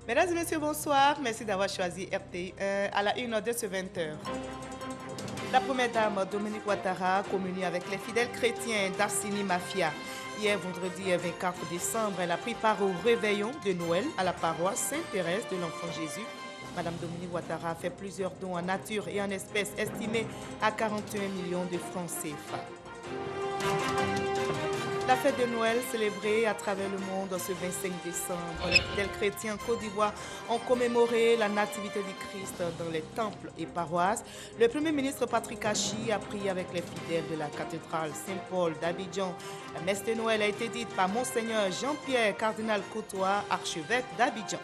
Mesdames et messieurs, bonsoir. Merci d'avoir choisi RTI1 à la une de ce 20h. La première dame, Dominique Ouattara, communie avec les fidèles chrétiens d'Arsini Mafia. Hier, vendredi 24 décembre, elle a pris part au réveillon de Noël à la paroisse Sainte-Thérèse de l'Enfant Jésus. Madame Dominique Ouattara a fait plusieurs dons en nature et en espèces estimés à 41 millions de francs CFA. La fête de Noël célébrée à travers le monde ce 25 décembre. Les fidèles chrétiens en Côte d'Ivoire ont commémoré la nativité du Christ dans les temples et paroisses. Le Premier ministre Patrick Achi a prié avec les fidèles de la cathédrale Saint-Paul d'Abidjan. La messe de Noël a été dite par Monseigneur Jean-Pierre Cardinal Côtois, archevêque d'Abidjan.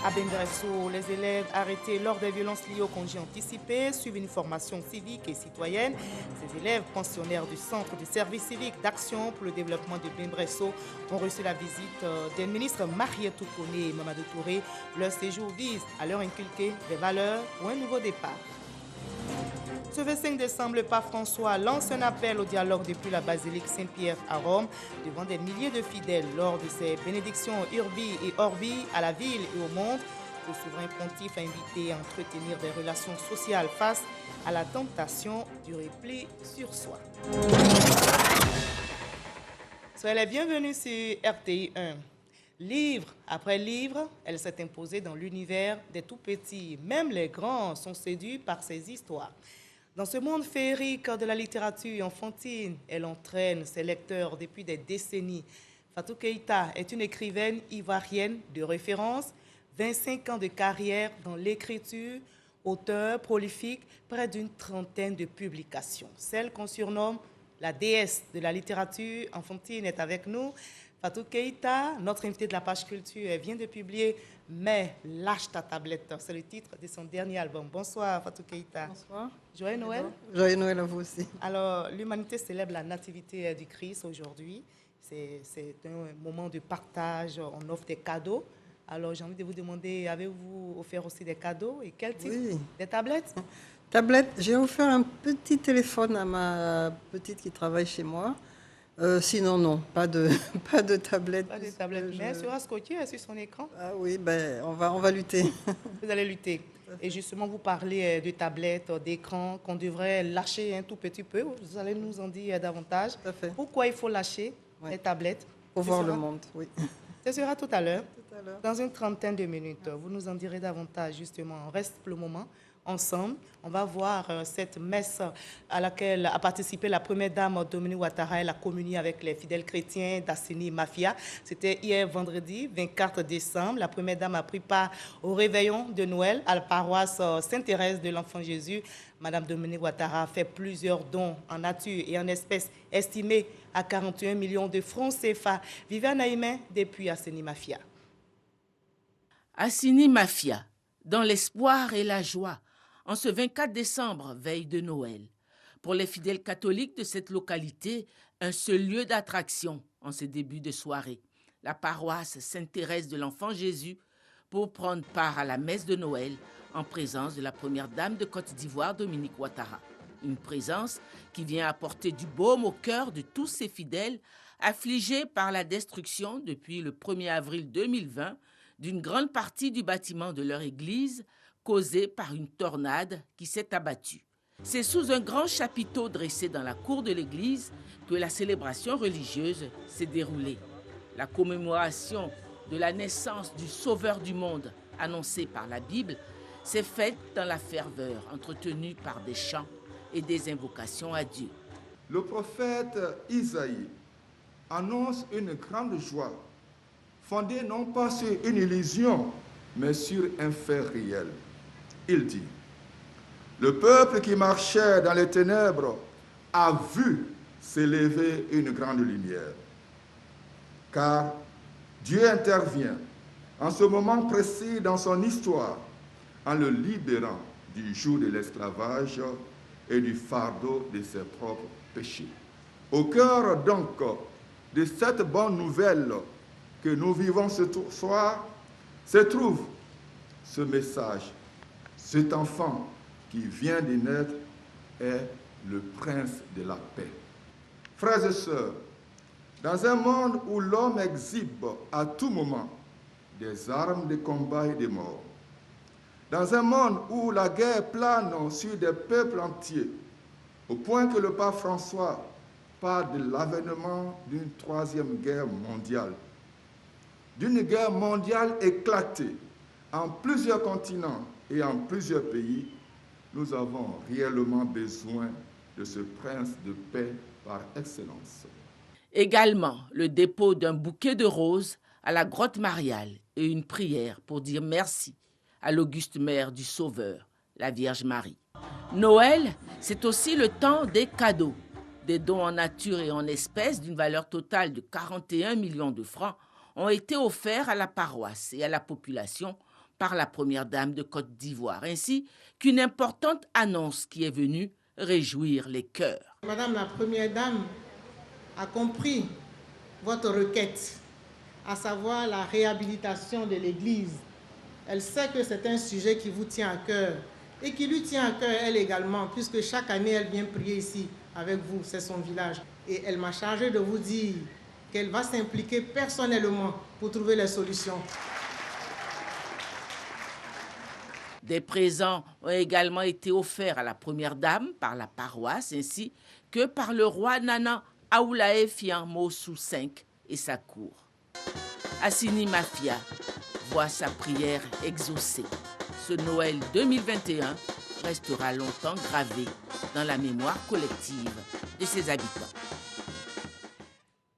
À Bembresso, les élèves arrêtés lors des violences liées au congé anticipé suivent une formation civique et citoyenne. Ces élèves pensionnaires du Centre de service civique d'action pour le développement de Bembresso ont reçu la visite des ministres Marietou Koné et Mamadou Touré. Leur séjour vise à leur inculquer des valeurs pour un nouveau départ. Ce 25 décembre, le pape François lance un appel au dialogue depuis la basilique Saint-Pierre à Rome devant des milliers de fidèles lors de ses bénédictions Urbi et Orbi à la ville et au monde. Le souverain pontife a invité à entretenir des relations sociales face à la tentation du repli sur soi. Soyez les bienvenus sur RTI1. Livre après livre, elle s'est imposée dans l'univers des tout-petits. Même les grands sont séduits par ses histoires. Dans ce monde féerique de la littérature enfantine, elle entraîne ses lecteurs depuis des décennies. Fatou Keïta est une écrivaine ivoirienne de référence, 25 ans de carrière dans l'écriture, auteur prolifique, près d'une trentaine de publications. Celle qu'on surnomme la déesse de la littérature enfantine est avec nous. Fatou Keïta, notre invitée de la page culture, elle vient de publier « Mais lâche ta tablette ». C'est le titre de son dernier album. Bonsoir Fatou Keïta. Bonsoir. Joyeux Noël. Joyeux Noël à vous aussi. Alors, l'humanité célèbre la nativité du Christ aujourd'hui. C'est un moment de partage, on offre des cadeaux. Alors, j'ai envie de vous demander, avez-vous offert aussi des cadeaux et quel type? Oui. Des tablettes? Tablette, j'ai offert un petit téléphone à ma petite qui travaille chez moi. Sinon, non, pas de, pas de tablette. Pas de tablette, mais elle sera scotchée sur son écran. Ah oui, ben, on va lutter. Vous allez lutter. Et justement, vous parlez de tablettes, d'écran, qu'on devrait lâcher un tout petit peu. Vous allez nous en dire davantage. Tout à fait. Pourquoi il faut lâcher les tablettes? Pour voir le monde, oui. Ce sera tout à l'heure. Tout à l'heure. Dans une trentaine de minutes, vous nous en direz davantage, justement. On reste pour le moment ensemble. On va voir cette messe à laquelle a participé la première dame Dominique Ouattara. Elle a communié avec les fidèles chrétiens d'Assini Mafia. C'était hier vendredi 24 décembre. La première dame a pris part au réveillon de Noël à la paroisse Sainte-Thérèse de l'Enfant Jésus. Madame Dominique Ouattara a fait plusieurs dons en nature et en espèces estimés à 41 millions de francs CFA. Viviane Naïmen depuis Assini Mafia. Assini Mafia, dans l'espoir et la joie, en ce 24 décembre, veille de Noël. Pour les fidèles catholiques de cette localité, un seul lieu d'attraction en ce début de soirée, la paroisse Sainte-Thérèse de l'Enfant Jésus, pour prendre part à la messe de Noël en présence de la première dame de Côte d'Ivoire, Dominique Ouattara. Une présence qui vient apporter du baume au cœur de tous ces fidèles affligés par la destruction depuis le 1er avril 2020 d'une grande partie du bâtiment de leur église causée par une tornade qui s'est abattue. C'est sous un grand chapiteau dressé dans la cour de l'église que la célébration religieuse s'est déroulée. La commémoration de la naissance du Sauveur du monde annoncée par la Bible s'est faite dans la ferveur entretenue par des chants et des invocations à Dieu. Le prophète Isaïe annonce une grande joie, fondée non pas sur une illusion, mais sur un fait réel. Il dit, « Le peuple qui marchait dans les ténèbres a vu s'élever une grande lumière. » Car Dieu intervient en ce moment précis dans son histoire en le libérant du joug de l'esclavage et du fardeau de ses propres péchés. Au cœur donc de cette bonne nouvelle que nous vivons ce soir, se trouve ce message. Cet enfant qui vient de naître est le prince de la paix. Frères et sœurs, dans un monde où l'homme exhibe à tout moment des armes de combat et des morts. Dans un monde où la guerre plane sur des peuples entiers, au point que le pape François parle de l'avènement d'une troisième guerre mondiale, d'une guerre mondiale éclatée en plusieurs continents et en plusieurs pays, nous avons réellement besoin de ce prince de paix par excellence. Également, le dépôt d'un bouquet de roses à la grotte mariale et une prière pour dire merci à l'auguste mère du Sauveur, la Vierge Marie. Noël, c'est aussi le temps des cadeaux. Des dons en nature et en espèces d'une valeur totale de 41 millions de francs ont été offerts à la paroisse et à la population par la première dame de Côte d'Ivoire, ainsi qu'une importante annonce qui est venue réjouir les cœurs. Madame la première dame a compris votre requête, à savoir la réhabilitation de l'Église. Elle sait que c'est un sujet qui vous tient à cœur et qui lui tient à cœur elle également, puisque chaque année elle vient prier ici avec vous, c'est son village. Et elle m'a chargé de vous dire qu'elle va s'impliquer personnellement pour trouver les solutions. Des présents ont également été offerts à la première dame par la paroisse ainsi que par le roi Nana Aoulaye Fian Mossou V et sa cour. Assini Mafia voit sa prière exaucée. Ce Noël 2021 restera longtemps gravé dans la mémoire collective de ses habitants.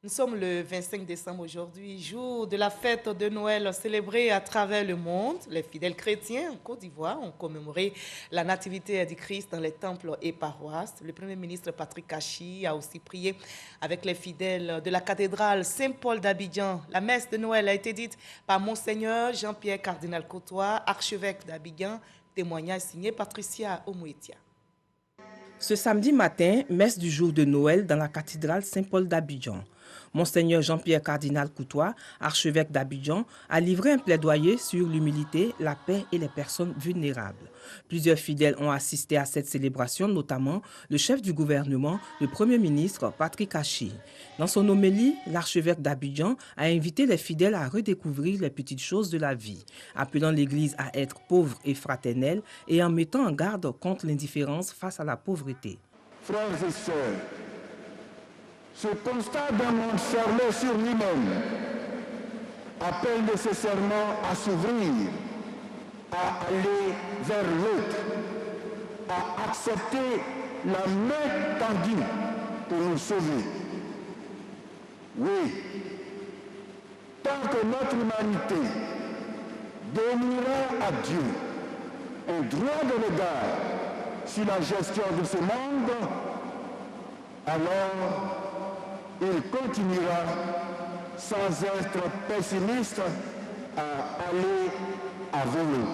Nous sommes le 25 décembre aujourd'hui, jour de la fête de Noël célébrée à travers le monde. Les fidèles chrétiens en Côte d'Ivoire ont commémoré la nativité du Christ dans les temples et paroisses. Le Premier ministre Patrick Kachi a aussi prié avec les fidèles de la cathédrale Saint-Paul d'Abidjan. La messe de Noël a été dite par Monseigneur Jean-Pierre Cardinal Cotois, archevêque d'Abidjan. Témoignage signé Patricia Omouetia. Ce samedi matin, messe du jour de Noël dans la cathédrale Saint-Paul d'Abidjan. Monseigneur Jean-Pierre Cardinal Cotois, archevêque d'Abidjan, a livré un plaidoyer sur l'humilité, la paix et les personnes vulnérables. Plusieurs fidèles ont assisté à cette célébration, notamment le chef du gouvernement, le Premier ministre Patrick Kachi. Dans son homélie, l'archevêque d'Abidjan a invité les fidèles à redécouvrir les petites choses de la vie, appelant l'Église à être pauvre et fraternelle et en mettant en garde contre l'indifférence face à la pauvreté. Frères et sœurs, ce constat d'un monde fermé sur lui-même appelle nécessairement à s'ouvrir, à aller vers l'autre, à accepter la main tendue pour nous sauver. Oui, tant que notre humanité déniera à Dieu un droit de regard sur la gestion de ce monde, alors il continuera sans être pessimiste à aller à vélo.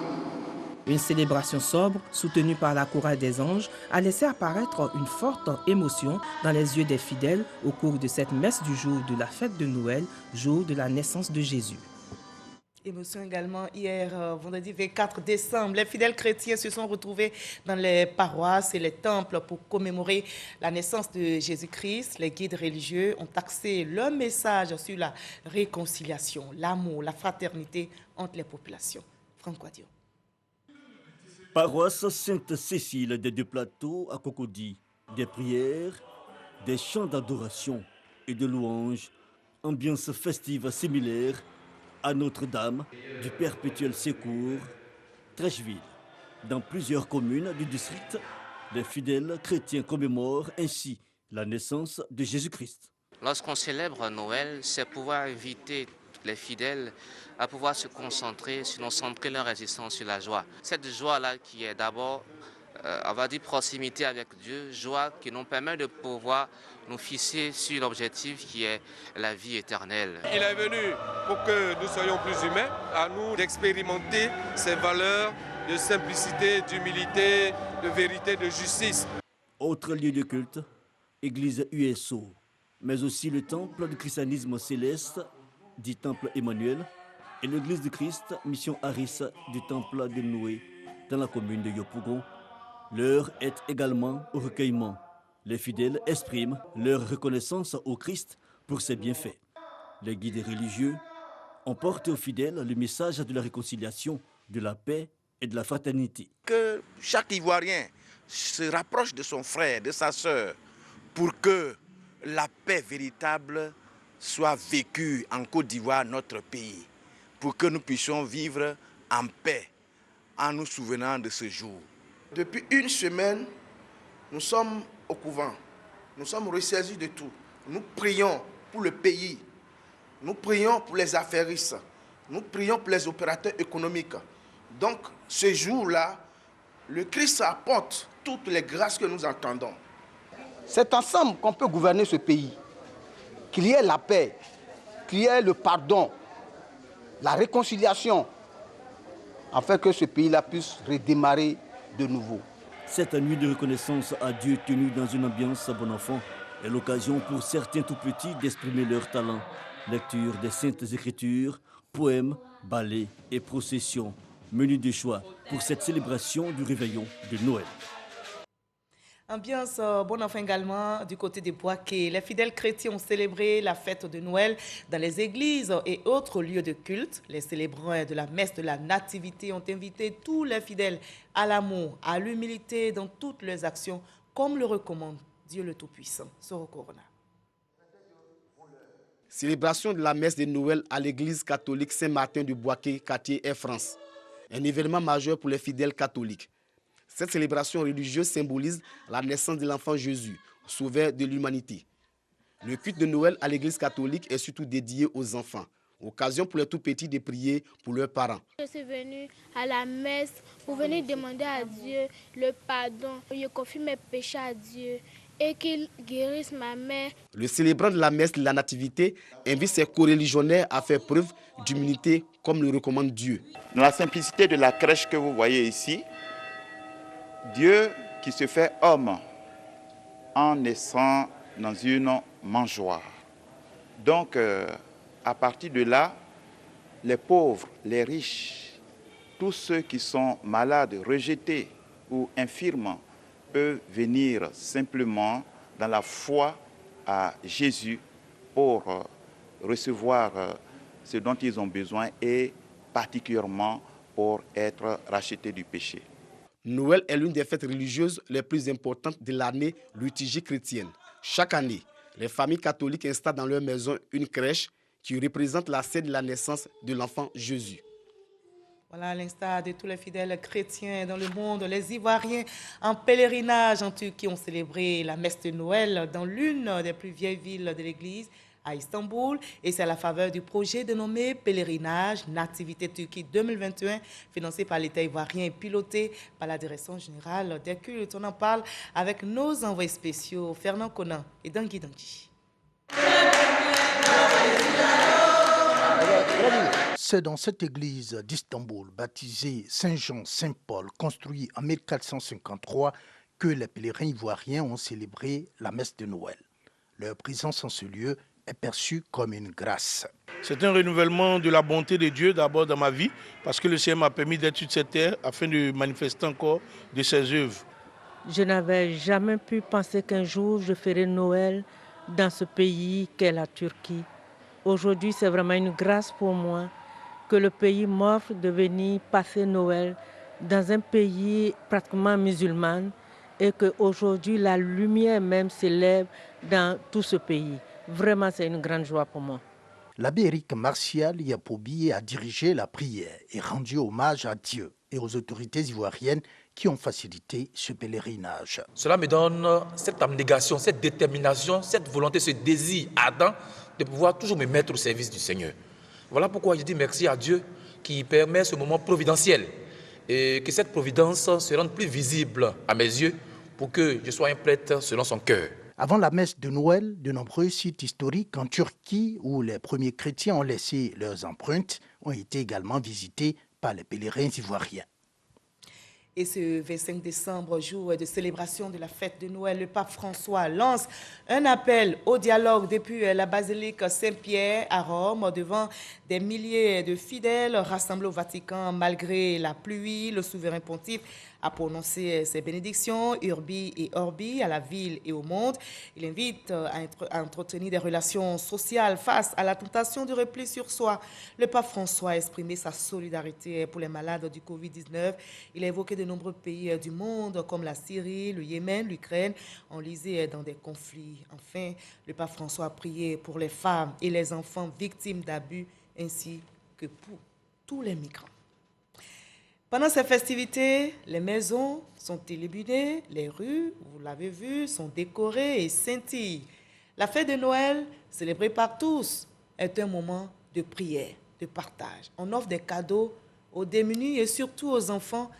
Une célébration sobre, soutenue par la chorale des anges, a laissé apparaître une forte émotion dans les yeux des fidèles au cours de cette messe du jour de la fête de Noël, jour de la naissance de Jésus. Émotion également hier, vendredi 24 décembre. Les fidèles chrétiens se sont retrouvés dans les paroisses et les temples pour commémorer la naissance de Jésus-Christ. Les guides religieux ont axé leur message sur la réconciliation, l'amour, la fraternité entre les populations. Franck Guadio. Paroisse Sainte-Cécile des Deux Plateaux à Cocody. Des prières, des chants d'adoration et de louanges, ambiance festive similaire à Notre-Dame du Perpétuel Secours, Trècheville. Dans plusieurs communes du district, les fidèles chrétiens commémorent ainsi la naissance de Jésus-Christ. Lorsqu'on célèbre Noël, c'est pouvoir inviter les fidèles à pouvoir se concentrer, sinon centrer leur existence sur la joie. Cette joie-là qui est d'abord, on va dire, proximité avec Dieu, joie qui nous permet de pouvoir nous fixer sur l'objectif qui est la vie éternelle. Il est venu pour que nous soyons plus humains, à nous d'expérimenter ces valeurs de simplicité, d'humilité, de vérité, de justice. Autre lieu de culte, église USO, mais aussi le temple du christianisme céleste, dit temple Emmanuel, et l'église du Christ, mission Aris du temple de Noé, dans la commune de Yopougon. L'heure est également au recueillement. Les fidèles expriment leur reconnaissance au Christ pour ses bienfaits. Les guides religieux On porte aux fidèles le message de la réconciliation, de la paix et de la fraternité. Que chaque Ivoirien se rapproche de son frère, de sa sœur, pour que la paix véritable soit vécue en Côte d'Ivoire, notre pays, pour que nous puissions vivre en paix en nous souvenant de ce jour. Depuis une semaine, nous sommes au couvent, nous sommes ressaisis de tout. Nous prions pour le pays, nous prions pour les affairistes, nous prions pour les opérateurs économiques. Donc, ce jour-là, le Christ apporte toutes les grâces que nous entendons. C'est ensemble qu'on peut gouverner ce pays. Qu'il y ait la paix, qu'il y ait le pardon, la réconciliation, afin que ce pays-là puisse redémarrer de nouveau. Cette nuit de reconnaissance à Dieu tenue dans une ambiance bon enfant est l'occasion pour certains tout petits d'exprimer leur talent. Lecture des Saintes Écritures, poèmes, ballets et processions. Menu de choix pour cette célébration du réveillon de Noël. Ambiance bon enfant également du côté des Boakés. Les fidèles chrétiens ont célébré la fête de Noël dans les églises et autres lieux de culte. Les célébrants de la messe de la Nativité ont invité tous les fidèles à l'amour, à l'humilité dans toutes leurs actions, comme le recommande Dieu le Tout-Puissant. Soro Corona. Célébration de la messe de Noël à l'église catholique Saint-Martin du Boaké, quartier Air France. Un événement majeur pour les fidèles catholiques. Cette célébration religieuse symbolise la naissance de l'enfant Jésus, sauveur de l'humanité. Le culte de Noël à l'église catholique est surtout dédié aux enfants. Occasion pour les tout-petits de prier pour leurs parents. Je suis venue à la messe pour venir demander à Dieu le pardon. Je confie mes péchés à Dieu et qu'il guérisse ma mère. Le célébrant de la messe de la Nativité invite ses coreligionnaires à faire preuve d'humilité comme le recommande Dieu. Dans la simplicité de la crèche que vous voyez ici, Dieu qui se fait homme en naissant dans une mangeoire. Donc, à partir de là, les pauvres, les riches, tous ceux qui sont malades, rejetés ou infirmes peuvent venir simplement dans la foi à Jésus pour recevoir ce dont ils ont besoin et particulièrement pour être rachetés du péché. Noël est l'une des fêtes religieuses les plus importantes de l'année liturgique chrétienne. Chaque année, les familles catholiques installent dans leur maison une crèche qui représente la scène de la naissance de l'enfant Jésus. Voilà, à l'instar de tous les fidèles chrétiens dans le monde, les Ivoiriens en pèlerinage en Turquie ont célébré la messe de Noël dans l'une des plus vieilles villes de l'Église, à Istanbul, et c'est à la faveur du projet dénommé Pèlerinage Nativité Turquie 2021, financé par l'État ivoirien et piloté par la Direction générale des cultes. On en parle avec nos envoyés spéciaux, Fernand Conan et Dangui Dangui. C'est dans cette église d'Istanbul, baptisée Saint-Jean-Saint-Paul, construite en 1453, que les pèlerins ivoiriens ont célébré la messe de Noël. Leur présence en ce lieu est perçue comme une grâce. C'est un renouvellement de la bonté de Dieu d'abord dans ma vie, parce que le Seigneur m'a permis d'être sur cette terre afin de manifester encore de ses œuvres. Je n'avais jamais pu penser qu'un jour je ferais Noël dans ce pays qu'est la Turquie. Aujourd'hui, c'est vraiment une grâce pour moi que le pays m'offre de venir passer Noël dans un pays pratiquement musulman et qu'aujourd'hui la lumière même s'élève dans tout ce pays. Vraiment, c'est une grande joie pour moi. L'abbé Éric Martial Yapobi a dirigé la prière et rendu hommage à Dieu et aux autorités ivoiriennes qui ont facilité ce pèlerinage. Cela me donne cette abnégation, cette détermination, cette volonté, ce désir ardent de pouvoir toujours me mettre au service du Seigneur. Voilà pourquoi je dis merci à Dieu qui permet ce moment providentiel et que cette providence se rende plus visible à mes yeux pour que je sois un prêtre selon son cœur. Avant la messe de Noël, de nombreux sites historiques en Turquie où les premiers chrétiens ont laissé leurs empreintes ont été également visités par les pèlerins ivoiriens. Et ce 25 décembre, jour de célébration de la fête de Noël, le pape François lance un appel au dialogue depuis la basilique Saint-Pierre à Rome, devant des milliers de fidèles rassemblés au Vatican. Malgré la pluie, le souverain pontife a prononcé ses bénédictions, Urbi et Orbi, à la ville et au monde. Il invite à entretenir des relations sociales face à la tentation du repli sur soi. Le pape François a exprimé sa solidarité pour les malades du Covid-19. Il a évoqué de nombreux pays du monde comme la Syrie, le Yémen, l'Ukraine, enlisés dans des conflits. Enfin, le pape François a prié pour les femmes et les enfants victimes d'abus ainsi que pour tous les migrants. Pendant ces festivités, les maisons sont illuminées, les rues, vous l'avez vu, sont décorées et scintillent. La fête de Noël, célébrée par tous, est un moment de prière, de partage. On offre des cadeaux aux démunis et surtout aux enfants,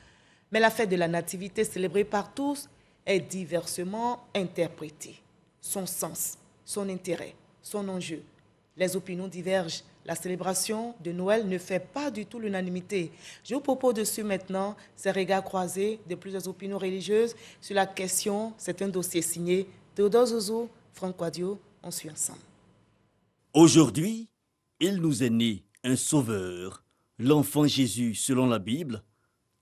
mais la fête de la Nativité, célébrée par tous, est diversement interprétée. Son sens, son intérêt, son enjeu. Les opinions divergent. La célébration de Noël ne fait pas du tout l'unanimité. Je vous propose dessus maintenant ces regards croisés de plusieurs opinions religieuses sur la question. C'est un dossier signé Théodore Zouzou, Franck Quadio. On suit ensemble. Aujourd'hui, il nous est né un sauveur, l'enfant Jésus selon la Bible.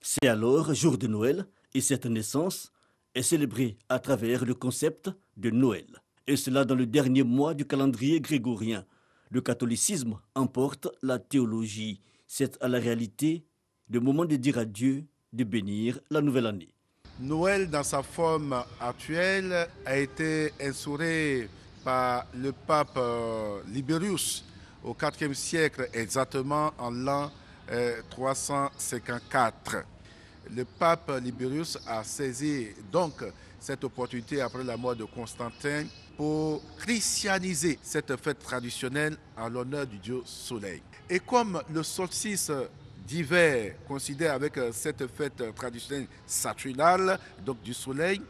C'est alors jour de Noël et cette naissance est célébrée à travers le concept de Noël. Et cela dans le dernier mois du calendrier grégorien. Le catholicisme emporte la théologie. C'est à la réalité le moment de dire à Dieu de bénir la nouvelle année. Noël, dans sa forme actuelle, a été instauré par le pape Liberius au IVe siècle, exactement en l'an 354. Le pape Liberius a saisi donc cette opportunité après la mort de Constantin pour christianiser cette fête traditionnelle en l'honneur du dieu soleil. Et comme le solstice d'hiver coïncidait avec cette fête traditionnelle saturnale, donc du soleil,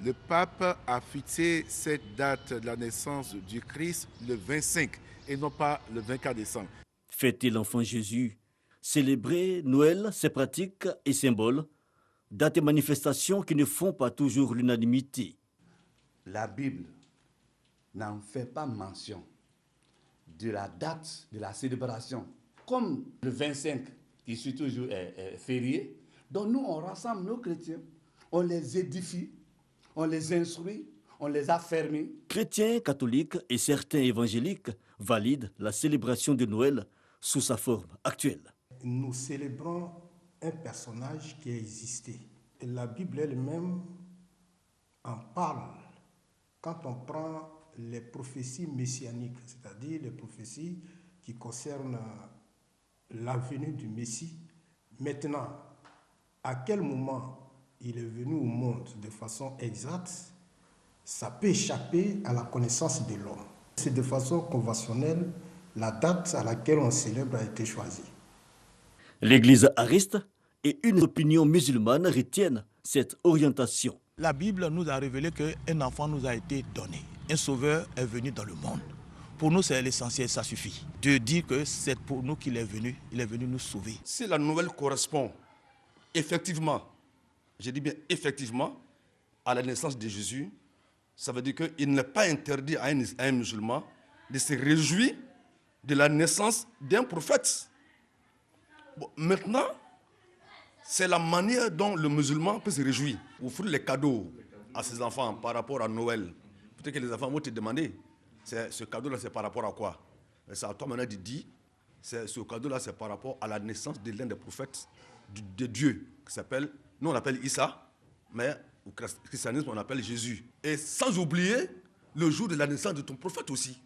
le pape a fixé cette date de la naissance du Christ le 25 et non pas le 24 décembre. Fêter l'enfant Jésus, célébrer Noël, ses pratiques et symboles, dates et manifestations qui ne font pas toujours l'unanimité. La Bible n'en fait pas mention de la date de la célébration. Comme le 25, qui suit toujours est férié, donc nous on rassemble nos chrétiens, on les édifie, on les instruit, on les affermit. Chrétiens, catholiques et certains évangéliques valident la célébration de Noël sous sa forme actuelle. Nous célébrons un personnage qui a existé. Et la Bible elle-même en parle quand on prend les prophéties messianiques, c'est-à-dire les prophéties qui concernent la venue du Messie. Maintenant, à quel moment il est venu au monde de façon exacte, ça peut échapper à la connaissance de l'homme. C'est de façon conventionnelle, la date à laquelle on célèbre a été choisie. L'Église ariste et une opinion musulmane retiennent cette orientation. La Bible nous a révélé qu'un enfant nous a été donné. Un sauveur est venu dans le monde. Pour nous, c'est l'essentiel, ça suffit. De dire que c'est pour nous qu'il est venu nous sauver. Si la nouvelle correspond effectivement, je dis bien effectivement, à la naissance de Jésus, ça veut dire qu'il n'est pas interdit à un musulman de se réjouir de la naissance d'un prophète. Bon, maintenant, c'est la manière dont le musulman peut se réjouir. Offrir les cadeaux à ses enfants par rapport à Noël. Peut-être que les enfants vont te demander, ce cadeau-là, c'est par rapport à quoi? C'est à toi maintenant de dire, ce cadeau-là, c'est par rapport à la naissance de l'un des prophètes de Dieu, qui s'appelle, nous on l'appelle Issa, mais au christianisme on appelle Jésus. Et sans oublier le jour de la naissance de ton prophète aussi,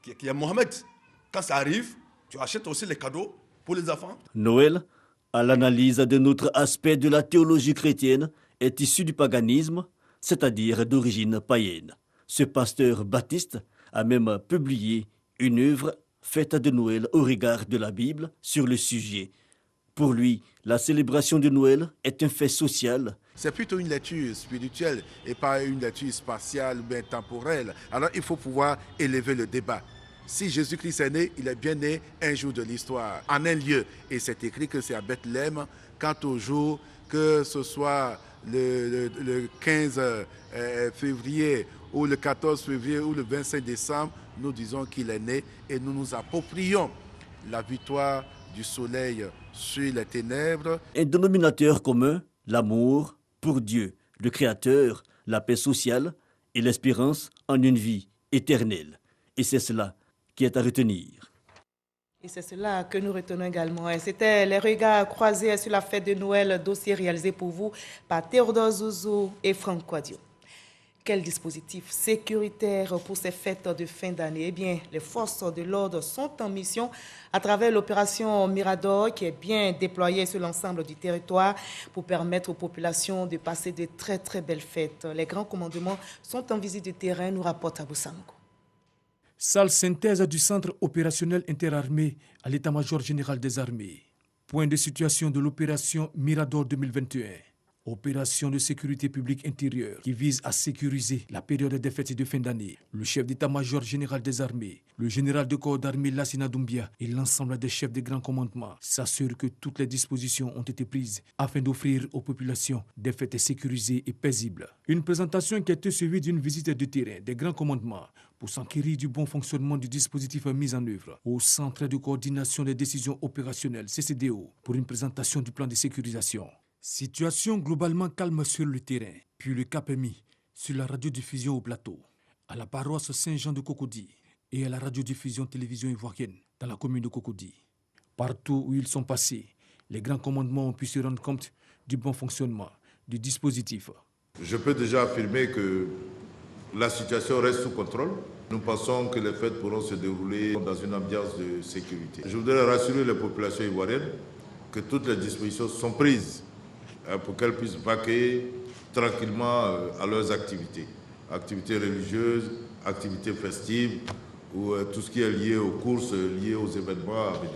qui est Mohamed. Quand ça arrive, tu achètes aussi les cadeaux pour les enfants. Noël, à l'analyse de notre aspect de la théologie chrétienne, est issu du paganisme, c'est-à-dire d'origine païenne. Ce pasteur baptiste a même publié une œuvre faite de Noël au regard de la Bible sur le sujet. Pour lui, la célébration de Noël est un fait social. C'est plutôt une lecture spirituelle et pas une lecture spatiale ou bien temporelle. Alors il faut pouvoir élever le débat. Si Jésus-Christ est né, il est bien né un jour de l'histoire, en un lieu. Et c'est écrit que c'est à Bethléem. Quant au jour, que ce soit le 15 février ou le 14 février ou le 25 décembre, nous disons qu'il est né et nous nous approprions la victoire du soleil sur les ténèbres. Un dénominateur commun, l'amour pour Dieu, le Créateur, la paix sociale et l'espérance en une vie éternelle. Et c'est cela qui est à retenir. Et c'est cela que nous retenons également. Et c'était les regards croisés sur la fête de Noël, dossier réalisé pour vous par Théodore Zouzou et Franck Quadio. Quel dispositif sécuritaire pour ces fêtes de fin d'année? Eh bien, les forces de l'ordre sont en mission à travers l'opération Mirador qui est bien déployée sur l'ensemble du territoire pour permettre aux populations de passer de très très belles fêtes. Les grands commandements sont en visite de terrain, nous rapporte Abou Sango. Salle synthèse du centre opérationnel interarmé à l'état-major général des armées. Point de situation de l'opération Mirador 2021. Opération de sécurité publique intérieure qui vise à sécuriser la période des fêtes de fin d'année. Le chef d'état-major général des armées, le général de corps d'armée Lassina Doumbia et l'ensemble des chefs des grands commandements s'assurent que toutes les dispositions ont été prises afin d'offrir aux populations des fêtes sécurisées et paisibles. Une présentation qui a été suivie d'une visite de terrain des grands commandements pour s'enquérir du bon fonctionnement du dispositif mis en œuvre au Centre de coordination des décisions opérationnelles CCDO pour une présentation du plan de sécurisation. Situation globalement calme sur le terrain, puis le cap est mis sur la radiodiffusion au plateau, à la paroisse Saint-Jean de Cocody et à la radiodiffusion télévision ivoirienne dans la commune de Cocody. Partout où ils sont passés, les grands commandements ont pu se rendre compte du bon fonctionnement du dispositif. Je peux déjà affirmer que la situation reste sous contrôle. Nous pensons que les fêtes pourront se dérouler dans une ambiance de sécurité. Je voudrais rassurer les populations ivoiriennes que toutes les dispositions sont prises pour qu'elles puissent vaquer tranquillement à leurs activités. Activités religieuses, activités festives ou tout ce qui est lié aux courses, lié aux événements à venir.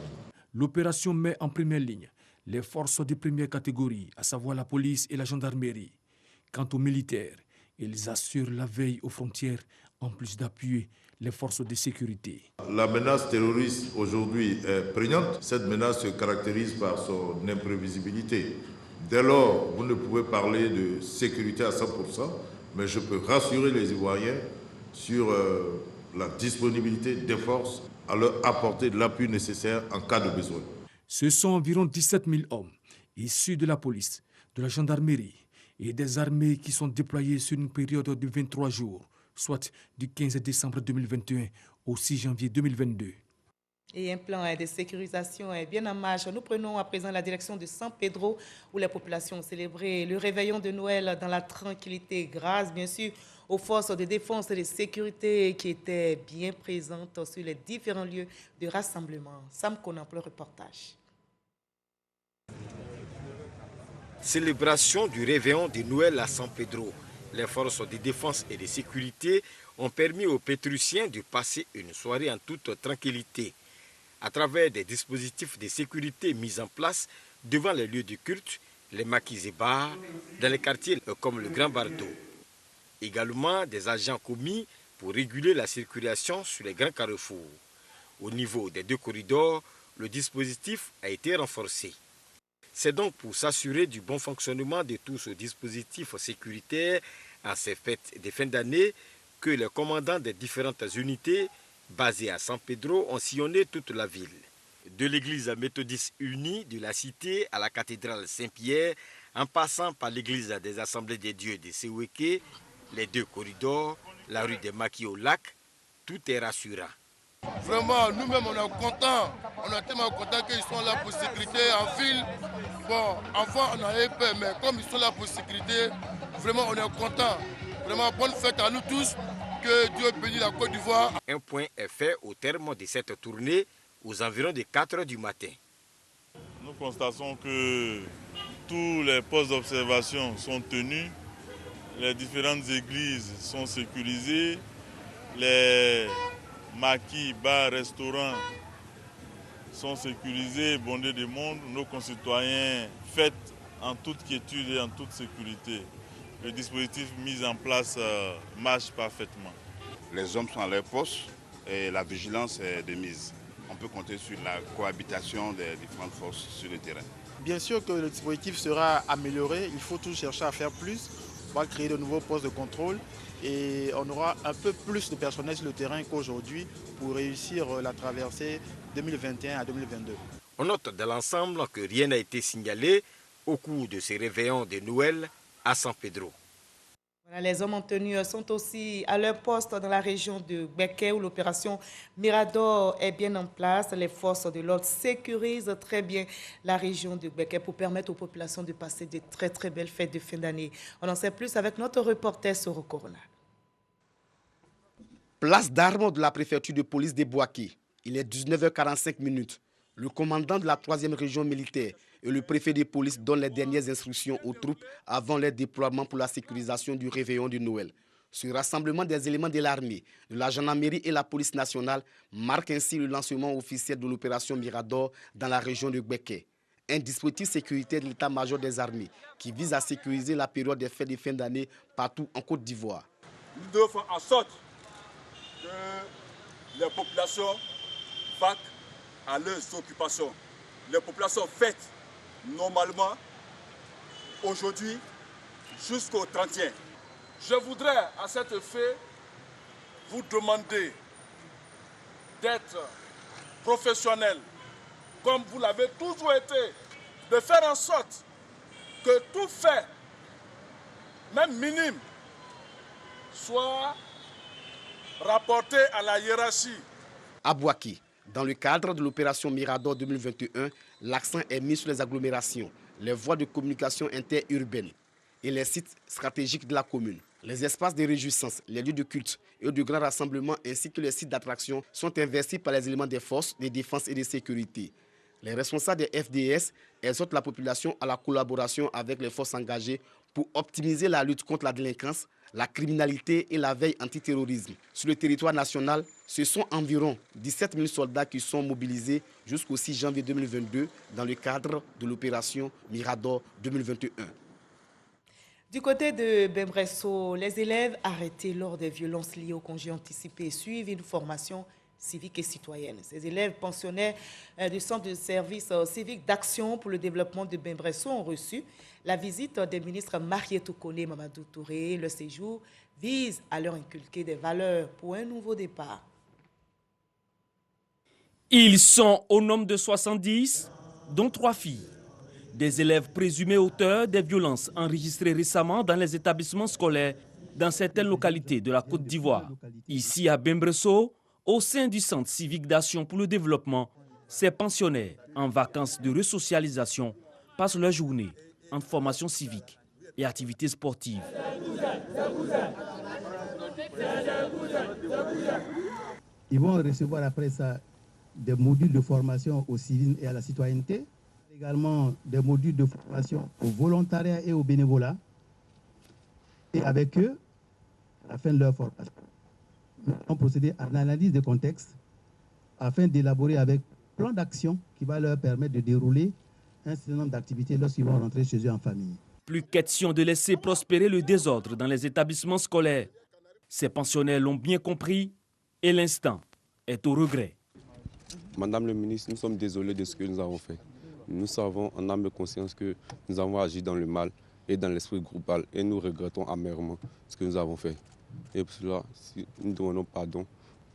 L'opération met en première ligne les forces de première catégorie, à savoir la police et la gendarmerie. Quant aux militaires, ils assurent la veille aux frontières en plus d'appuyer les forces de sécurité. La menace terroriste aujourd'hui est prégnante. Cette menace se caractérise par son imprévisibilité. Dès lors, vous ne pouvez parler de sécurité à 100%, mais je peux rassurer les Ivoiriens sur la disponibilité des forces à leur apporter de l'appui nécessaire en cas de besoin. Ce sont environ 17 000 hommes issus de la police, de la gendarmerie et des armées qui sont déployés sur une période de 23 jours, soit du 15 décembre 2021 au 6 janvier 2022. Et un plan de sécurisation est bien en marche. Nous prenons à présent la direction de San Pedro où les populations ont célébré le réveillon de Noël dans la tranquillité, grâce bien sûr aux forces de défense et de sécurité qui étaient bien présentes sur les différents lieux de rassemblement. Sam Konan pour le reportage. Célébration du réveillon de Noël à San Pedro. Les forces de défense et de sécurité ont permis aux Pétrusiens de passer une soirée en toute tranquillité à travers des dispositifs de sécurité mis en place devant les lieux de culte, les maquis et bars, dans les quartiers comme le Grand Bardo. Également des agents commis pour réguler la circulation sur les grands carrefours. Au niveau des deux corridors, le dispositif a été renforcé. C'est donc pour s'assurer du bon fonctionnement de tout ce dispositif sécuritaire à ces fêtes de fin d'année que les commandants des différentes unités basées à San Pedro ont sillonné toute la ville. De l'église méthodiste unie de la cité à la cathédrale Saint-Pierre, en passant par l'église des Assemblées des Dieux de Seweke, les deux corridors, la rue des Maquis au lac, tout est rassurant. Vraiment, nous-mêmes, on est contents. On est tellement contents qu'ils sont là pour sécurité en ville. Bon, avant, on avait peur, mais comme ils sont là pour sécurité, vraiment, on est contents. Vraiment, bonne fête à nous tous. Que Dieu bénisse la Côte d'Ivoire. Un point est fait au terme de cette tournée aux environs de 4 h du matin. Nous constatons que tous les postes d'observation sont tenus, les différentes églises sont sécurisées, les maquis, bars, restaurants sont sécurisés, bondés de monde. Nos concitoyens fêtent en toute quiétude et en toute sécurité. Le dispositif mis en place marche parfaitement. Les hommes sont à leur poste, et la vigilance est de mise. On peut compter sur la cohabitation des différentes forces sur le terrain. Bien sûr que le dispositif sera amélioré, il faut toujours chercher à faire plus. On va créer de nouveaux postes de contrôle et on aura un peu plus de personnel sur le terrain qu'aujourd'hui pour réussir la traversée 2021 à 2022. On note dans l'ensemble que rien n'a été signalé au cours de ces réveillons de Noël à San Pedro. Voilà, les hommes en tenue sont aussi à leur poste dans la région de Gbeke où l'opération Mirador est bien en place. Les forces de l'ordre sécurisent très bien la région de Gbeke pour permettre aux populations de passer de très belles fêtes de fin d'année. On en sait plus avec notre reporter Soro Corona. Place d'armes de la préfecture de police de Bouaké. Il est 19h45. Le commandant de la 3e région militaire et le préfet de police donnent les dernières instructions aux troupes avant leur déploiement pour la sécurisation du réveillon de Noël. Ce rassemblement des éléments de l'armée, de la gendarmerie et la police nationale marque ainsi le lancement officiel de l'opération Mirador dans la région de Gbeke. Un dispositif sécuritaire de l'état-major des armées qui vise à sécuriser la période des fêtes de fin d'année partout en Côte d'Ivoire. Nous devons faire en sorte que les populations vaquent à leurs occupations. Les populations fêtent normalement aujourd'hui jusqu'au 31. Je voudrais à cet effet vous demander d'être professionnels comme vous l'avez toujours été, de faire en sorte que tout fait, même minime, soit rapporté à la hiérarchie. À Bouaké, dans le cadre de l'opération Mirador 2021, l'accent est mis sur les agglomérations, les voies de communication interurbaines et les sites stratégiques de la commune. Les espaces de réjouissance, les lieux de culte et de grands rassemblements ainsi que les sites d'attraction sont investis par les éléments des forces de défense et de sécurité. Les responsables des FDS exhortent la population à la collaboration avec les forces engagées pour optimiser la lutte contre la délinquance, la criminalité et la veille antiterrorisme. Sur le territoire national, ce sont environ 17 000 soldats qui sont mobilisés jusqu'au 6 janvier 2022 dans le cadre de l'opération Mirador 2021. Du côté de Bembresso, les élèves arrêtés lors des violences liées au congé anticipé suivent une formation civique et citoyenne. Ces élèves pensionnaires du Centre de service civique d'action pour le développement de Bembresso ont reçu la visite des ministres Marietou Kone et Mamadou Touré. Le séjour vise à leur inculquer des valeurs pour un nouveau départ. Ils sont au nombre de 70, dont 3 filles. Des élèves présumés auteurs des violences enregistrées récemment dans les établissements scolaires dans certaines localités de la Côte d'Ivoire. Ici à Bembresso, au sein du Centre civique d'action pour le développement, ces pensionnaires en vacances de resocialisation passent leur journée en formation civique et activités sportives. Ils vont recevoir après ça des modules de formation au civisme et à la citoyenneté, également des modules de formation au volontariat et au bénévolat. Et avec eux, à la fin de leur formation, nous allons procéder à l'analyse de contexte afin d'élaborer avec un plan d'action qui va leur permettre de dérouler un certain nombre d'activités lorsqu'ils vont rentrer chez eux en famille. Plus question de laisser prospérer le désordre dans les établissements scolaires. Ces pensionnaires l'ont bien compris et l'instant est au regret. Madame le ministre, nous sommes désolés de ce que nous avons fait. Nous savons en âme et conscience que nous avons agi dans le mal et dans l'esprit groupal et nous regrettons amèrement ce que nous avons fait. Et pour cela, nous demandons pardon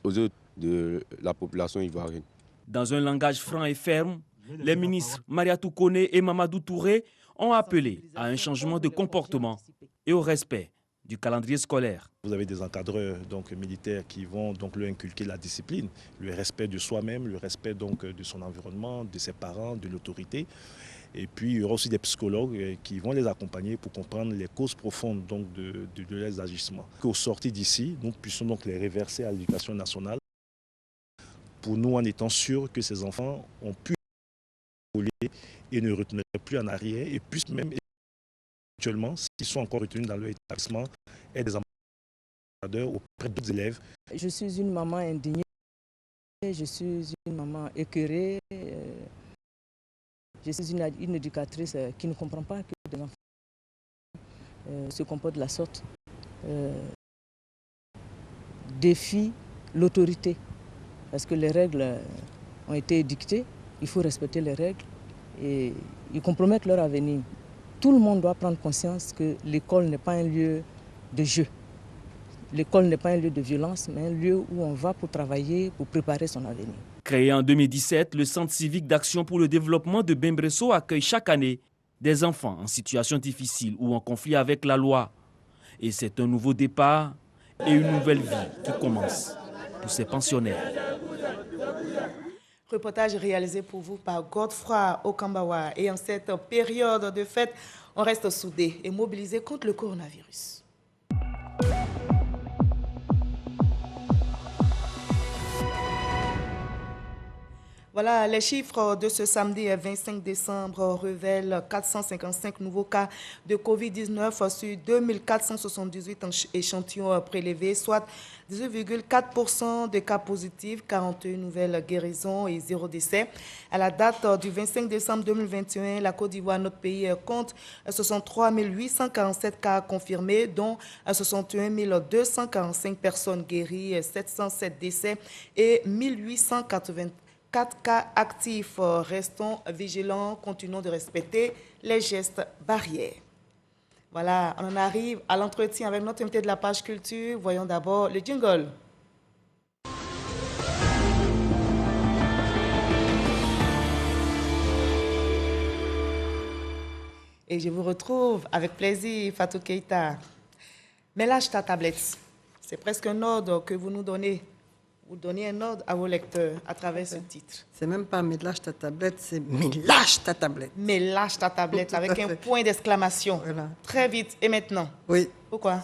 aux yeux de la population ivoirienne. Dans un langage franc et ferme, les ministres Mariatou Kone et Mamadou Touré ont appelé à un changement de comportement et au respect du calendrier scolaire. Vous avez des encadreurs militaires qui vont leur inculquer la discipline, le respect de soi-même, le respect de son environnement, de ses parents, de l'autorité. Et puis il y aura aussi des psychologues qui vont les accompagner pour comprendre les causes profondes de leurs agissements. Qu'au sortir d'ici, nous puissions les reverser à l'éducation nationale pour nous en étant sûrs que ces enfants ont pu évoluer et ne retourneraient plus en arrière et puissent même actuellement, s'ils sont encore retenus dans leur établissement, être des ambassadeurs auprès d'autres élèves. Je suis une maman indignée, je suis une maman écœurée, je suis une éducatrice qui ne comprend pas que des enfants se comportent de la sorte, défient l'autorité parce que les règles ont été édictées, il faut respecter les règles et ils compromettent leur avenir. Tout le monde doit prendre conscience que l'école n'est pas un lieu de jeu. L'école n'est pas un lieu de violence, mais un lieu où on va pour travailler, pour préparer son avenir. Créé en 2017, le Centre civique d'action pour le développement de Bembresso accueille chaque année des enfants en situation difficile ou en conflit avec la loi. Et c'est un nouveau départ et une nouvelle vie qui commence pour ces pensionnaires. Reportage réalisé pour vous par Godefroy Okambawa. Et en cette période de fête, on reste soudés et mobilisés contre le coronavirus. Voilà, les chiffres de ce samedi 25 décembre révèlent 455 nouveaux cas de Covid-19 sur 2478 échantillons prélevés, soit 18,4% de cas positifs, 41 nouvelles guérisons et 0 décès. À la date du 25 décembre 2021, la Côte d'Ivoire, notre pays, compte 63 847 cas confirmés, dont 61 245 personnes guéries, 707 décès et 1884 cas actifs. Restons vigilants, continuons de respecter les gestes barrières. Voilà, on en arrive à l'entretien avec notre invité de la page culture. Voyons d'abord le jingle. Et je vous retrouve avec plaisir, Fatou Keïta. Mais lâche ta tablette. C'est presque un ordre que vous nous donnez. Vous donnez un ordre à vos lecteurs à travers ce titre. C'est même pas « mais lâche ta tablette », c'est « mais lâche ta tablette ». Mais lâche ta tablette avec un point d'exclamation. Voilà. Très vite. Et maintenant? Oui. Pourquoi?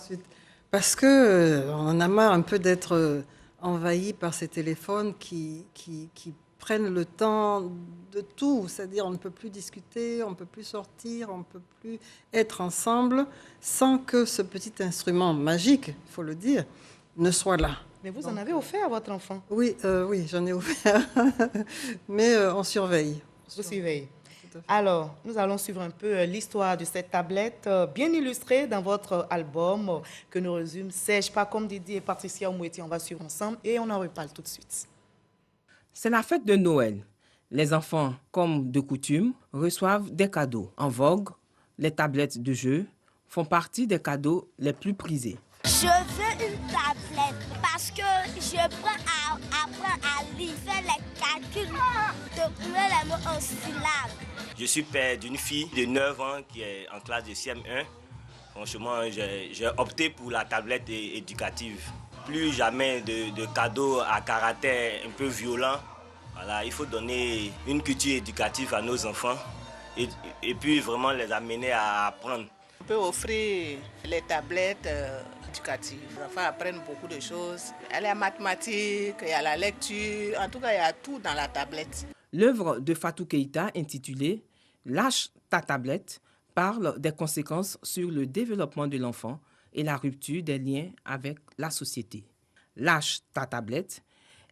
Parce qu'on en a marre un peu d'être envahi par ces téléphones qui prennent le temps de tout. C'est-à-dire on ne peut plus discuter, on ne peut plus sortir, on ne peut plus être ensemble sans que ce petit instrument magique, il faut le dire, ne soit là. Mais vous en avez offert à votre enfant? Oui, oui, j'en ai offert. Mais on surveille. Vous surveillez. Alors, nous allons suivre un peu l'histoire de cette tablette bien illustrée dans votre album que nous résume Serge Pas comme Didi et Patricia Omoueti. On va suivre ensemble et on en reparle tout de suite. C'est la fête de Noël. Les enfants, comme de coutume, reçoivent des cadeaux. En vogue, les tablettes de jeu font partie des cadeaux les plus prisés. Je veux une tablette parce que je apprends à lire, faire les calculs, de trouver les mots en syllabes. Je suis père d'une fille de 9 ans qui est en classe de CM1. Franchement, j'ai opté pour la tablette éducative. Plus jamais de cadeaux à caractère un peu violent. Voilà, il faut donner une culture éducative à nos enfants et puis vraiment les amener à apprendre. On peut offrir les tablettes éducatives. Les enfants apprennent beaucoup de choses. Il y a la mathématique, il y a la lecture, en tout cas il y a tout dans la tablette. L'œuvre de Fatou Keïta intitulée « Lâche ta tablette » parle des conséquences sur le développement de l'enfant et la rupture des liens avec la société. « Lâche ta tablette »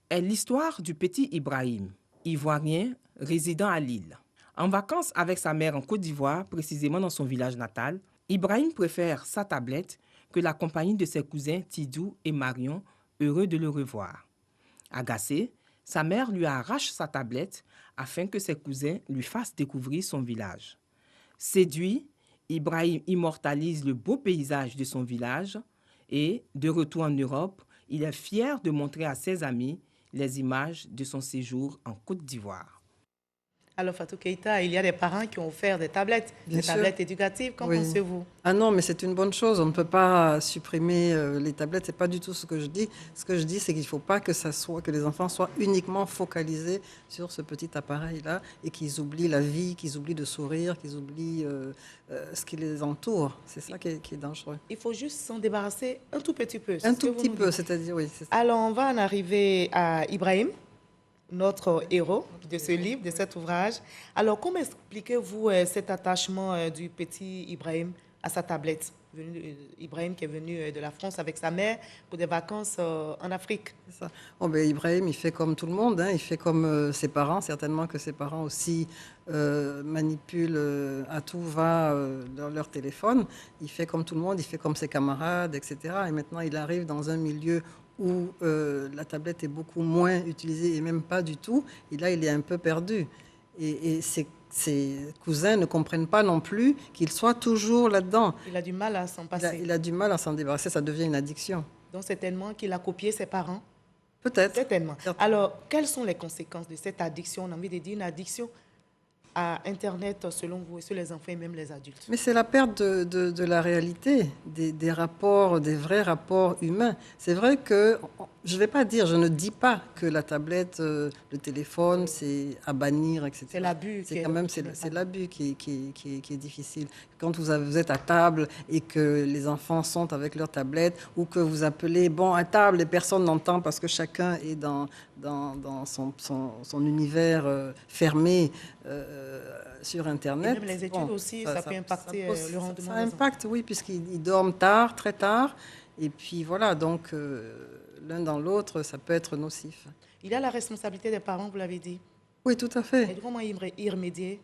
est l'histoire du petit Ibrahim, ivoirien résidant à Lille. En vacances avec sa mère en Côte d'Ivoire, précisément dans son village natal, Ibrahim préfère sa tablette que la compagnie de ses cousins Tidou et Marion, heureux de le revoir. Agacé, sa mère lui arrache sa tablette afin que ses cousins lui fassent découvrir son village. Séduit, Ibrahim immortalise le beau paysage de son village et, de retour en Europe, il est fier de montrer à ses amis les images de son séjour en Côte d'Ivoire. Alors Fatou Keïta, il y a des parents qui ont offert des tablettes, tablettes éducatives. Qu'en pensez-vous? Ah non, mais c'est une bonne chose. On ne peut pas supprimer les tablettes. C'est pas du tout ce que je dis. Ce que je dis, c'est qu'il ne faut pas que les enfants soient uniquement focalisés sur ce petit appareil-là et qu'ils oublient la vie, qu'ils oublient de sourire, qu'ils oublient ce qui les entoure. C'est ça qui est dangereux. Il faut juste s'en débarrasser un tout petit peu. Un tout petit peu, c'est-à-dire, oui. Alors, on va en arriver à Ibrahim, notre héros de ce livre, de cet ouvrage. Alors, comment expliquez-vous cet attachement du petit Ibrahim à sa tablette? Ibrahim qui est venu de la France avec sa mère pour des vacances en Afrique. C'est ça. Oh, ben, Ibrahim, il fait comme tout le monde, hein. Il fait comme ses parents. Certainement que ses parents aussi manipulent à tout va leur téléphone. Il fait comme tout le monde, il fait comme ses camarades, etc. Et maintenant, il arrive dans un milieu où la tablette est beaucoup moins utilisée et même pas du tout. Et là, il est un peu perdu. Et ses cousins ne comprennent pas non plus qu'il soit toujours là-dedans. Il a du mal à s'en passer. Il a du mal à s'en débarrasser, ça devient une addiction. Donc certainement qu'il a copié ses parents. Peut-être. Certainement. Alors, quelles sont les conséquences de cette addiction? On a envie de dire une addiction à Internet, selon vous, et sur les enfants et même les adultes. Mais c'est la perte de la réalité, des rapports, des vrais rapports humains. C'est vrai que, je ne dis pas que la tablette, le téléphone, c'est à bannir, etc. C'est l'abus. C'est l'abus qui est difficile. Quand vous êtes à table et que les enfants sont avec leur tablette, ou que vous appelez, à table, et personne n'entend parce que chacun est dans son univers fermé sur Internet. Et même les études aussi, ça peut impacter le rendement. Ça impacte, oui, puisqu'ils dorment tard, très tard. Et puis voilà, donc l'un dans l'autre, ça peut être nocif. Il y a la responsabilité des parents, vous l'avez dit. Oui, tout à fait. Et comment y remédier?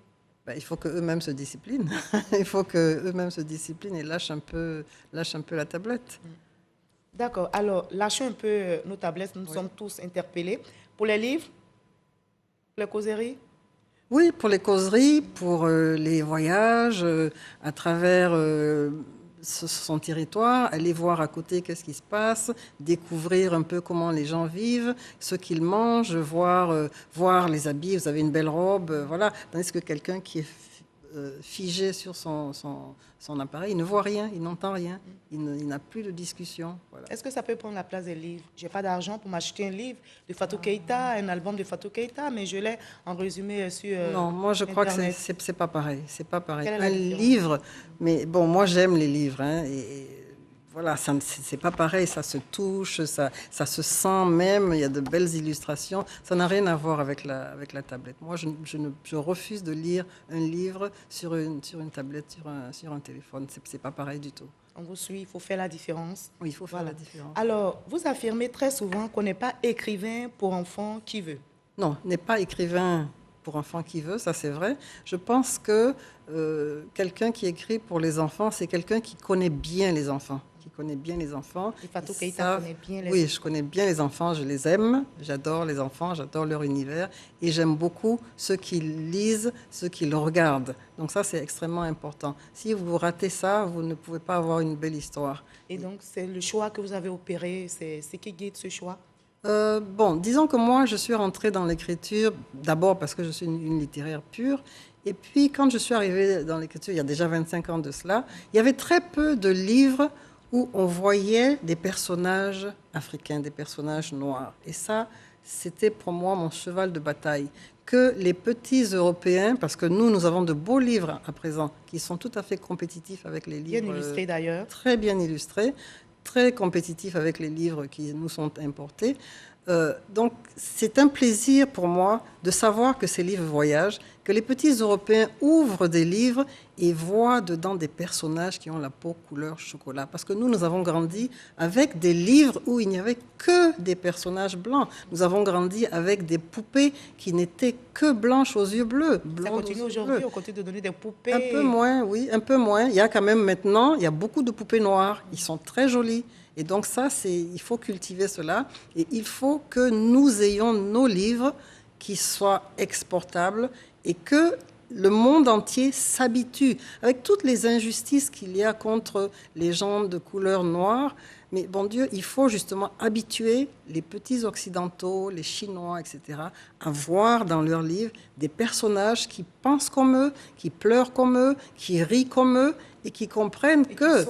Il faut qu'eux-mêmes se disciplinent. Il faut qu'eux-mêmes se disciplinent et lâchent un peu la tablette. D'accord. Alors, lâchons un peu nos tablettes. Nous sommes tous interpellés. Pour les livres, les causeries? Oui, pour les causeries, pour les voyages, à travers son territoire, aller voir à côté qu'est-ce qui se passe, découvrir un peu comment les gens vivent, ce qu'ils mangent, voir les habits, vous avez une belle robe, voilà. Tandis que quelqu'un qui est figé sur son appareil, il ne voit rien, il n'entend rien, il n'a plus de discussion. Voilà. Est-ce que ça peut prendre la place des livres? Je n'ai pas d'argent pour m'acheter un livre de Fatou Keïta, un album de Fatou Keïta, mais je l'ai en résumé sur Non, moi je crois Internet. que c'est pas pareil. C'est pas pareil. Quelle est la Un différence? livre, mais bon, moi j'aime les livres, et voilà, c'est pas pareil, ça se touche, ça se sent même, il y a de belles illustrations, ça n'a rien à voir avec la tablette. Moi, je refuse de lire un livre sur une tablette, sur un téléphone, c'est pas pareil du tout. On vous suit, il faut faire la différence. Oui, il faut faire la différence. Alors, vous affirmez très souvent qu'on n'est pas écrivain pour enfant qui veut. Non, n'est pas écrivain pour enfant qui veut, ça c'est vrai. Je pense que quelqu'un qui écrit pour les enfants, c'est quelqu'un qui connaît bien les enfants. Et Fatou Keïta connaît bien les enfants. Oui, je connais bien les enfants, je les aime, j'adore les enfants, j'adore leur univers et j'aime beaucoup ceux qui lisent, ceux qui le regardent. Donc ça, c'est extrêmement important. Si vous ratez ça, vous ne pouvez pas avoir une belle histoire. Et donc, c'est le choix que vous avez opéré, c'est qui guide ce choix? Disons que moi, je suis rentrée dans l'écriture d'abord parce que je suis une littéraire pure. Et puis, quand je suis arrivée dans l'écriture, il y a déjà 25 ans de cela, il y avait très peu de livres où on voyait des personnages africains, des personnages noirs. Et ça, c'était pour moi mon cheval de bataille. Que les petits Européens, parce que nous avons de beaux livres à présent, qui sont tout à fait compétitifs avec les livres... Bien illustrés d'ailleurs. Très bien illustrés, très compétitifs avec les livres qui nous sont importés. Donc, c'est un plaisir pour moi de savoir que ces livres voyagent, que les petits Européens ouvrent des livres et voient dedans des personnages qui ont la peau couleur chocolat. Parce que nous avons grandi avec des livres où il n'y avait que des personnages blancs. Nous avons grandi avec des poupées qui n'étaient que blanches aux yeux bleus. Ça continue aujourd'hui, on continue de donner des poupées. Un peu moins, oui, un peu moins. Il y a quand même maintenant, il y a beaucoup de poupées noires. Ils sont très jolis. Et donc ça, il faut cultiver cela. Et il faut que nous ayons nos livres qui soient exportables et que le monde entier s'habitue. Avec toutes les injustices qu'il y a contre les gens de couleur noire, mais bon Dieu, il faut justement habituer les petits occidentaux, les Chinois, etc., à voir dans leurs livres des personnages qui pensent comme eux, qui pleurent comme eux, qui rient comme eux, et qui comprennent que...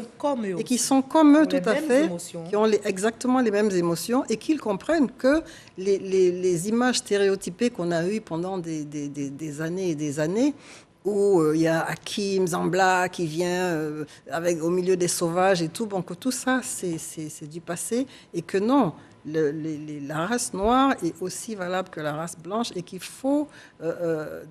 Qui sont comme eux tout à fait, qui ont exactement les mêmes émotions, et qu'ils comprennent que les images stéréotypées qu'on a eues pendant des années et des années, où il y a Hakim Zambla qui vient au milieu des sauvages et tout, bon, que tout ça, c'est du passé, et que non, la race noire est aussi valable que la race blanche, et qu'il faut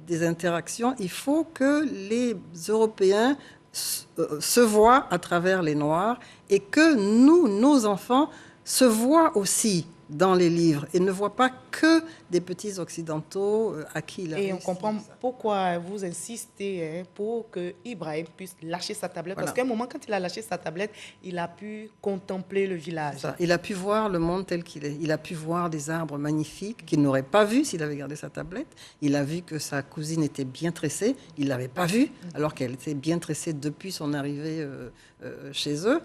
des interactions, il faut que les Européens se voient à travers les Noirs et que nous, nos enfants, se voient aussi dans les livres et ne voit pas que des petits occidentaux à qui il a Et on réussi. comprend pourquoi vous insistez pour que Ibrahim puisse lâcher sa tablette. Voilà. Parce qu'à un moment, quand il a lâché sa tablette, il a pu contempler le village. Ça. Il a pu voir le monde tel qu'il est. Il a pu voir des arbres magnifiques qu'il n'aurait pas vus s'il avait gardé sa tablette. Il a vu que sa cousine était bien tressée. Il ne l'avait pas vue, alors qu'elle était bien tressée depuis son arrivée chez eux.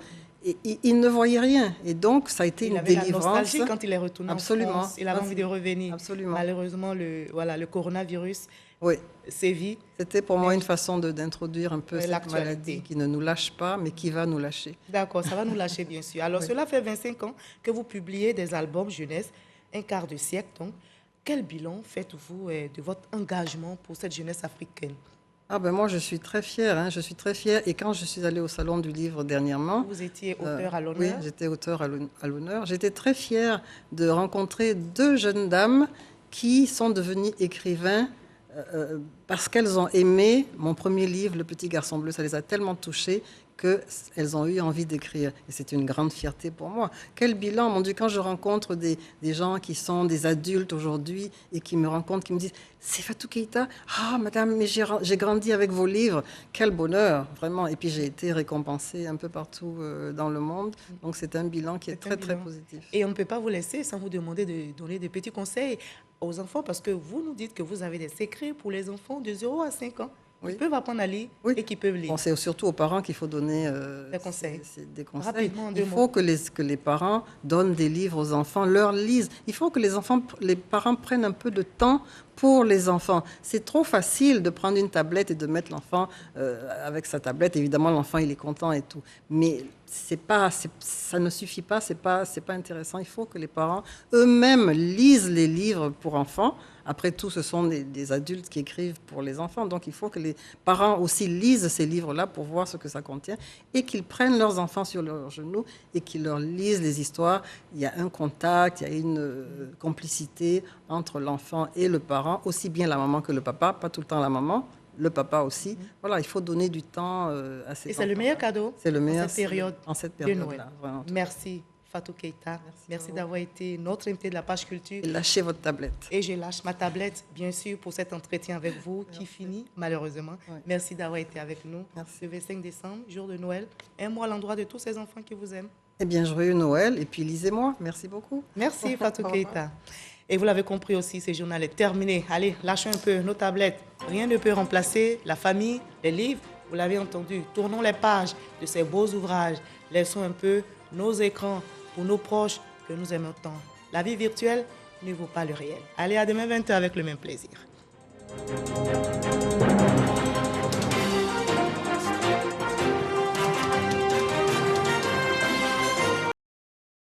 Et il ne voyait rien. Et donc, ça a été une délivrance. Il avait la nostalgie quand il est retourné en France. Il avait envie de revenir. Absolument. Malheureusement, le coronavirus sévit. C'était pour moi une façon d'introduire un peu cette l'actualité. maladie qui ne nous lâche pas, mais qui va nous lâcher. D'accord, ça va nous lâcher, bien sûr. Alors, cela fait 25 ans que vous publiez des albums jeunesse, un quart de siècle. Donc, quel bilan faites-vous de votre engagement pour cette jeunesse africaine? Moi, je suis très fière. Je suis très fière. Et quand je suis allée au Salon du Livre dernièrement... Vous étiez auteur à l'honneur? Oui, j'étais auteur à l'honneur. J'étais très fière de rencontrer 2 jeunes dames qui sont devenues écrivains parce qu'elles ont aimé mon premier livre, Le Petit Garçon Bleu. Ça les a tellement touchées qu'elles ont eu envie d'écrire. Et c'est une grande fierté pour moi. Quel bilan, mon Dieu, quand je rencontre des gens qui sont des adultes aujourd'hui et qui me rencontrent, qui me disent « C'est Fatou Keïta? Ah, madame, mais j'ai grandi avec vos livres. » Quel bonheur, vraiment. Et puis j'ai été récompensée un peu partout dans le monde. Donc c'est un bilan qui est très, très positif. Et on ne peut pas vous laisser sans vous demander de donner des petits conseils aux enfants, parce que vous nous dites que vous avez des secrets pour les enfants de 0 à 5 ans. Qui peuvent apprendre à lire et qui peuvent lire. C'est surtout aux parents qu'il faut donner des conseils. Des conseils. Rapidement, Il faut que les parents donnent des livres aux enfants, leur lisent. Il faut que les parents prennent un peu de temps pour les enfants. C'est trop facile de prendre une tablette et de mettre l'enfant avec sa tablette. Évidemment, l'enfant, il est content et tout. Mais ça ne suffit pas, c'est pas intéressant. Il faut que les parents eux-mêmes lisent les livres pour enfants. Après tout, ce sont des adultes qui écrivent pour les enfants. Donc, il faut que les parents aussi lisent ces livres-là pour voir ce que ça contient et qu'ils prennent leurs enfants sur leurs genoux et qu'ils leur lisent les histoires. Il y a un contact, il y a une complicité entre l'enfant et le parent, aussi bien la maman que le papa, pas tout le temps la maman, le papa aussi. Voilà, il faut donner du temps à ces enfants. Et c'est le meilleur cadeau c'est le meilleur, en cette période de Noël. Merci. Fatou Keïta, merci d'avoir été notre invité de la page culture. Et lâchez votre tablette. Et je lâche ma tablette, bien sûr, pour cet entretien avec vous qui finit malheureusement. Merci d'avoir été avec nous. Le 25 décembre, jour de Noël. Un mot à l'endroit de tous ces enfants qui vous aiment. Eh bien, joyeux Noël et puis lisez-moi. Merci beaucoup. Merci Fatou Keïta. Et vous l'avez compris aussi, ce journal est terminé. Allez, lâchez un peu nos tablettes. Rien ne peut remplacer la famille, les livres. Vous l'avez entendu. Tournons les pages de ces beaux ouvrages. Laissons un peu nos écrans pour nos proches que nous aimons tant. La vie virtuelle ne vaut pas le réel. Allez, à demain 20h avec le même plaisir.